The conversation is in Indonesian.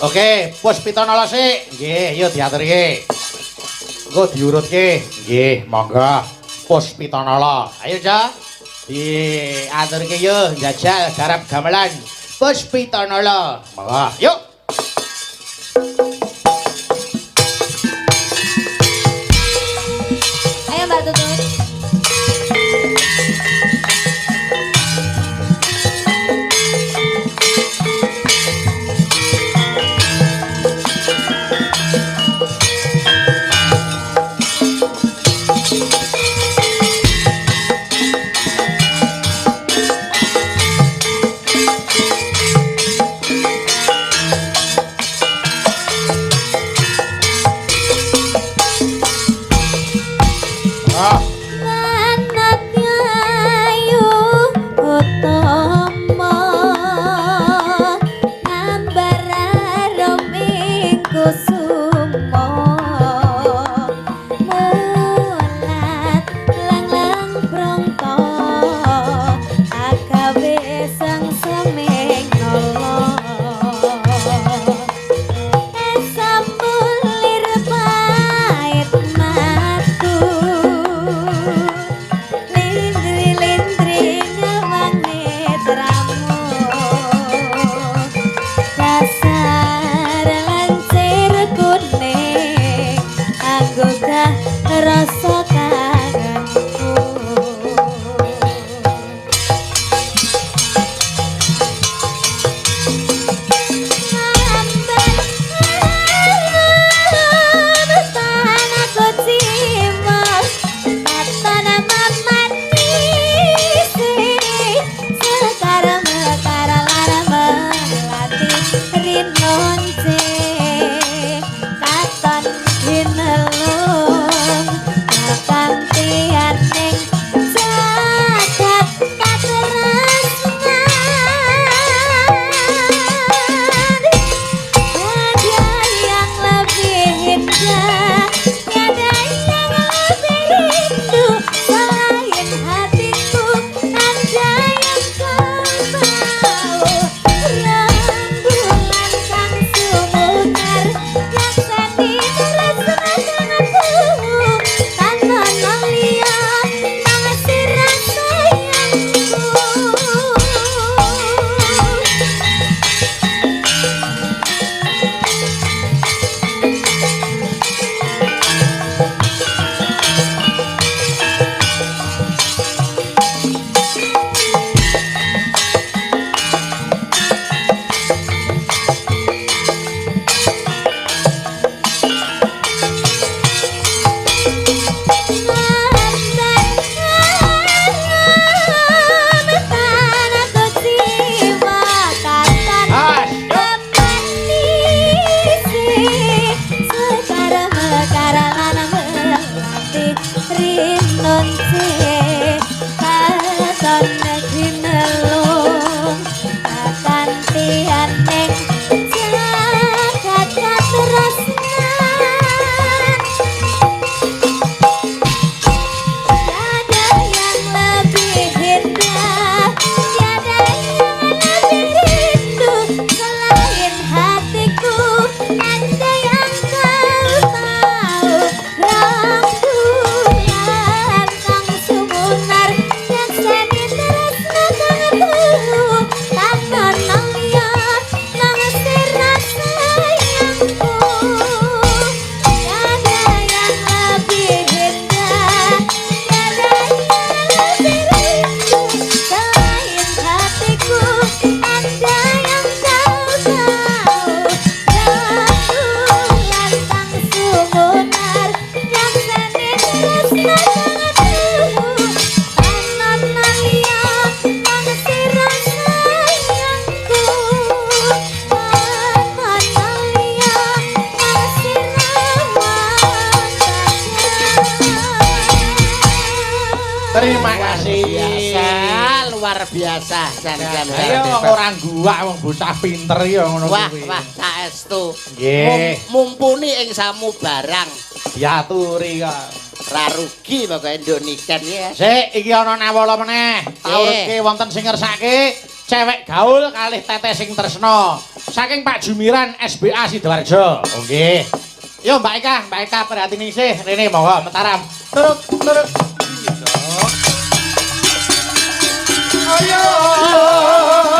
Oke, Puspitanala sik. Nggih, yo diaturke. Engko diurutke. Nggih, monggo. Puspitanala. Ayo, Cak. Diaturke yo njajal garap gamelan. Puspitanala. Monggo, yuk. Ayo Mbak Tutut. Terima kasih. Luar biasa jan-jan. Ayo wong ora guwak wong bocah pinter ya ngono kuwi. Wah, saestu. Nggih. Mumpuni ing samu barang. Diaturi kok. Ra rugi pokoke ndoniken ya. Sik, iki ana nawala meneh. Taurke wonten sing ngersake cewek gaul kalih teteh sing tresna. saking Pak Jumiran SBA Sidoarjo. Oh nggih. Yo Mbak Eka perhatine sih. Rene monggo Mataram. Turut. Ayo.